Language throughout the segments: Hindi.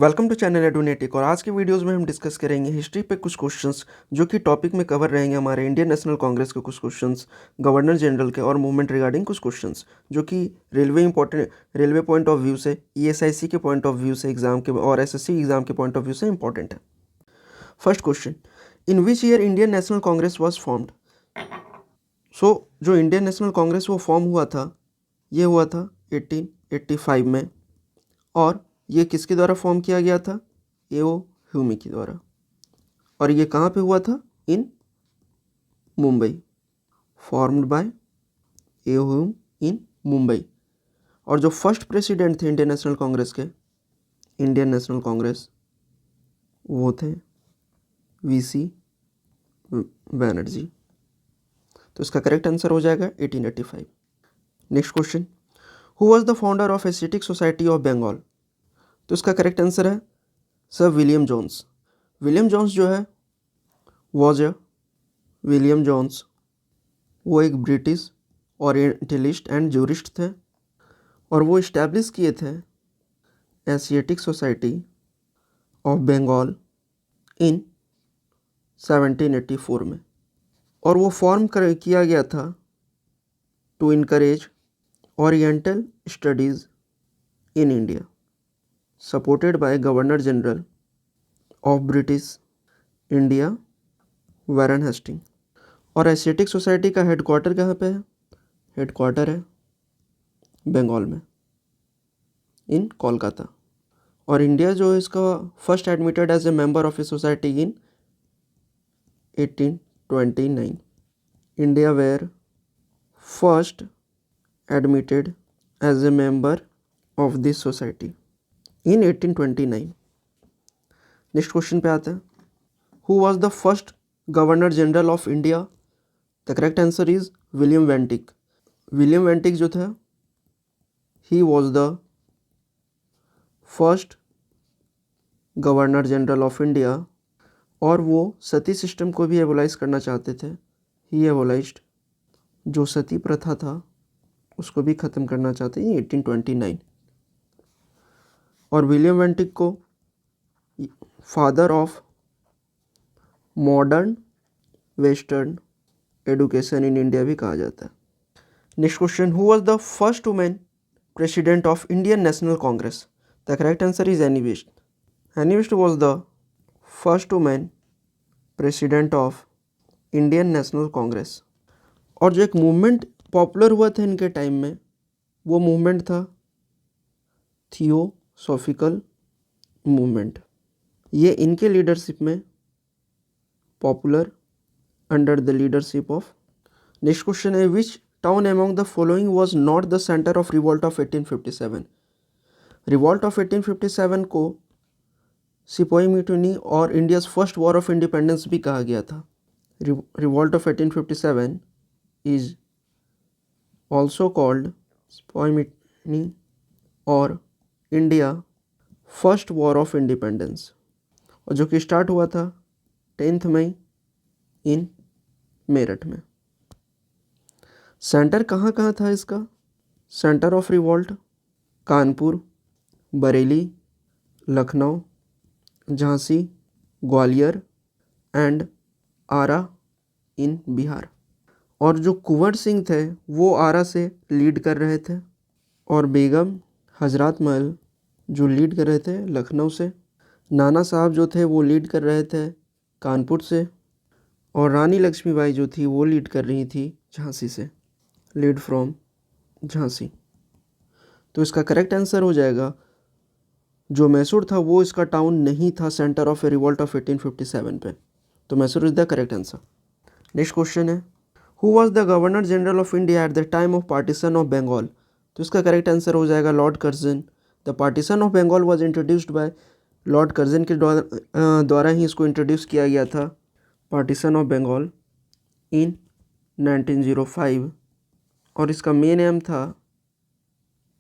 Welcome to channel एडोनेटिक। और आज के वीडियोस में हम डिस्कस करेंगे हिस्ट्री पे कुछ क्वेश्चंस जो कि टॉपिक में कवर रहेंगे हमारे इंडियन नेशनल कांग्रेस के कुछ क्वेश्चंस, गवर्नर जनरल के और मूवमेंट रिगार्डिंग कुछ क्वेश्चंस जो कि रेलवे पॉइंट ऑफ व्यू से, ईएसआईसी के पॉइंट ऑफ व्यू से एग्जाम के और एसएससी एग्जाम के पॉइंट ऑफ व्यू से इंपॉर्टेंट है। First question, in which year Indian National Congress was formed. जो इंडियन नेशनल कांग्रेस वो फॉर्म हुआ था, ये हुआ था 1885 में। और ये किसके द्वारा फॉर्म किया गया था? एओ ह्यूमी के द्वारा। और ये कहाँ पे हुआ था? In Mumbai, formed by A O Hume in Mumbai. और जो फर्स्ट प्रेसिडेंट थे इंडियन नेशनल कांग्रेस, वो थे वीसी बैनर्जी। तो इसका करेक्ट आंसर हो जाएगा 1885। Next question, who was the founder of Asiatic society of Bengal. तो इसका करेक्ट आंसर है sir William Jones. William Jones जो है विलियम जोन्स वो एक ब्रिटिश ओरिएंटलिस्ट एंड जूरिस्ट थे और वो इस्टेब्लिश किए थे Asiatic society of Bengal in 1784 में। और वो फॉर्म किया गया था to encourage oriental studies in India, supported by governor general of British India Warren Hasting. और एशियाटिक सोसाइटी का हेडक्वार्टर कहाँ पे है? हेडक्वार्टर है बंगाल में, इन कोलकाता। और इंडिया जो है इसका first admitted as a member of a society in 1829। India were first admitted as a member of this society in 1829। Next question पे आते हैं, who was the first governor general of India. The correct answer is William Bentinck. William Bentinck जो था, he was the first governor general of India. और वो सती सिस्टम को भी एबोलाइज करना चाहते थे। ही एबोलाइज्ड, जो सती प्रथा था उसको भी ख़त्म करना चाहते हैं 1829। और विलियम वेंटिक को father of modern western education in India भी कहा जाता है। Next question, who was the first women president of Indian National Congress. The correct answer is any best. Any best was the first women president of Indian National Congress. और जो एक मूवमेंट पॉपुलर हुआ था इनके टाइम में, वो मूवमेंट था थियोसॉफिकल मूवमेंट। ये इनके लीडरशिप में popular under the leadership of. Next question है, which town among the following was not the centre of revolt of 1857। Revolt of 1857 को सिपाही म्यूटिनी और India's first war of independence भी कहा गया था। Revolt of 1857 is also called sipahi mutiny और India first war of independence, और जो कि स्टार्ट हुआ था 10 मई इन मेरठ में। सेंटर कहाँ कहाँ था इसका? Centre of revolt Kanpur, Bareilly, Lucknow, Jhansi, Gwalior and Arrah in Bihar. और जो कुंवर सिंह थे वो आरा से लीड कर रहे थे, और बेगम हजरत महल जो लीड कर रहे थे लखनऊ से, नाना साहब जो थे वो लीड कर रहे थे कानपुर से, और रानी लक्ष्मीबाई जो थी वो लीड कर रही थी झांसी से, लीड फ्रॉम झांसी। तो इसका करेक्ट आंसर हो जाएगा, जो मैसूर था वो इसका टाउन नहीं था centre of a revolt of 1857 पे, तो Mysore is the correct answer. Next question है, who was the governor general of India at the time of partition of Bengal. तो इसका करेक्ट आंसर हो जाएगा Lord Curzon. The partition of Bengal was introduced by Lord Curzon के द्वारा ही इसको इंट्रोड्यूस किया गया था, पार्टीशन ऑफ बंगाल इन 1905। और इसका मेन एम था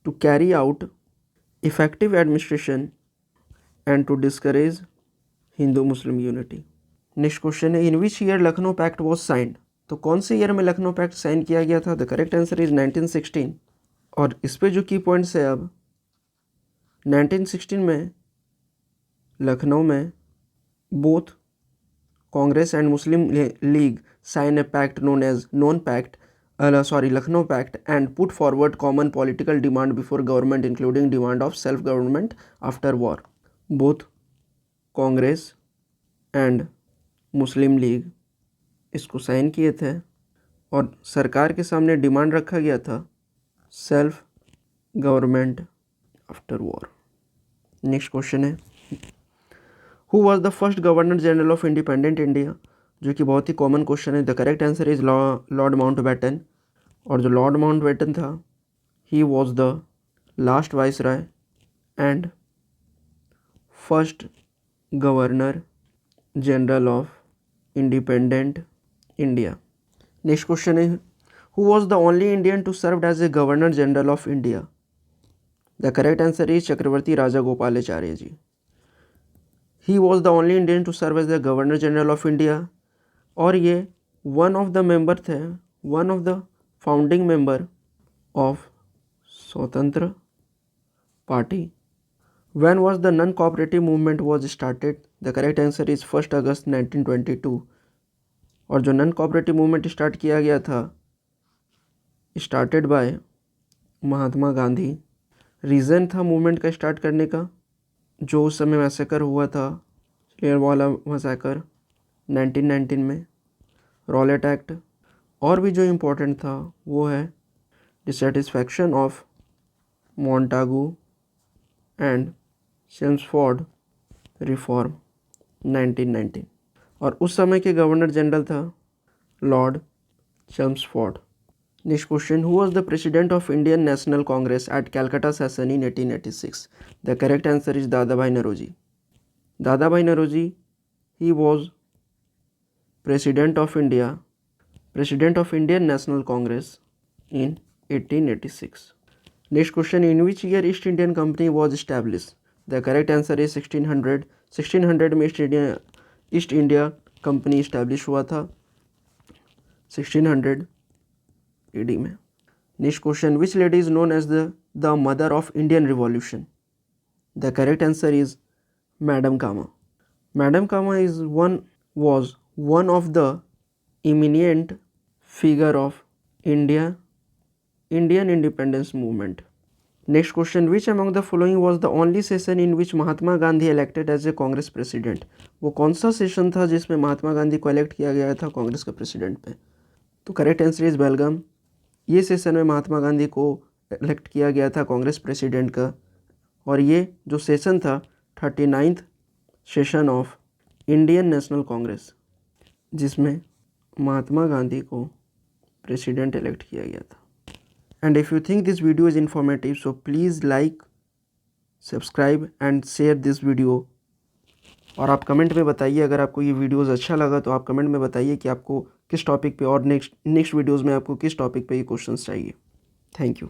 to carry out effective administration and to discourage Hindu Muslim unity. Next question है, in which year Lucknow pact was signed. तो कौन से ईयर में लखनऊ पैक्ट साइन किया गया था? The correct answer is 1916। और इस पे जो की पॉइंट्स है, अब 1916 में लखनऊ में both Congress and Muslim League sign a pact known as Lucknow Pact and put forward common political demand before government, including demand of self-government after war. Both Congress and Muslim league इसको साइन किए थे और सरकार के सामने डिमांड रखा गया था self government after war. Next question है, who was the first governor general of independent India, जो कि बहुत ही कॉमन क्वेश्चन है। The correct answer is Lord Mountbatten. और जो लॉर्ड माउंटबेटन था, he was the last viceroy and first governor general of independent India. Next question है, who was the only Indian to serve as a governor general of India. The correct answer is Chakraborty Raja Gopalacharya ji. He was the only Indian to serve as the governor general of India और ये वन ऑफ द मेंबर थे, one of the founding member of Swatantra Party. When was the non-cooperative movement was started? The correct answer is 1 अगस्त 1922। और जो नॉन कोऑपरेटिव मूवमेंट स्टार्ट किया गया था, started by Mahatma Gandhi. Reason था मूवमेंट का स्टार्ट करने का, जो उस समय मैसेकर हुआ था, जलियांवाला मैसेकर 1919 में, रॉलेट एक्ट। और भी जो इम्पोर्टेंट था वो है dissatisfaction of Montagu and Chelmsford reform 1919। और उस समय के गवर्नर जनरल था Lord Chelmsford. Next question, who was the president of Indian National Congress at Calcutta session in 1886। The correct answer is Dadabhai Naoroji. Dadabhai Naoroji, he was president of Indian National Congress in 1886। Next question, in which year East Indian Company was establish. The correct answer is 1600। 1600 में ईस्ट इंडिया कंपनी इस्टेब्लिश हुआ था, 1600 AD में। Next question, which lady is known as the mother of Indian revolution. The correct answer is madam Cama. Madam Cama was one of the eminent figure of Indian independence movement. Next question, which among the following was the only session in which Mahatma Gandhi elected as a Congress president. वो कौन सा सेशन था जिसमें महात्मा गांधी को इलेक्ट किया गया था कांग्रेस के प्रेसिडेंट पे। तो करेक्ट आंसर इज बेलगाम। ये सेशन में महात्मा गांधी को इलेक्ट किया गया था कांग्रेस प्रेसिडेंट का। और ये जो सेशन था 39th session of Indian National Congress, जिसमें महात्मा गांधी को प्रेसिडेंट इलेक्ट किया गया था। And if you think this video is informative, so please like, subscribe and share this video। और आप कमेंट में बताइए, अगर आपको ये वीडियोस अच्छा लगा तो आप कमेंट में बताइए कि आपको किस टॉपिक पे और नेक्स्ट वीडियोस में आपको किस टॉपिक पे ये क्वेश्चंस चाहिए। Thank you.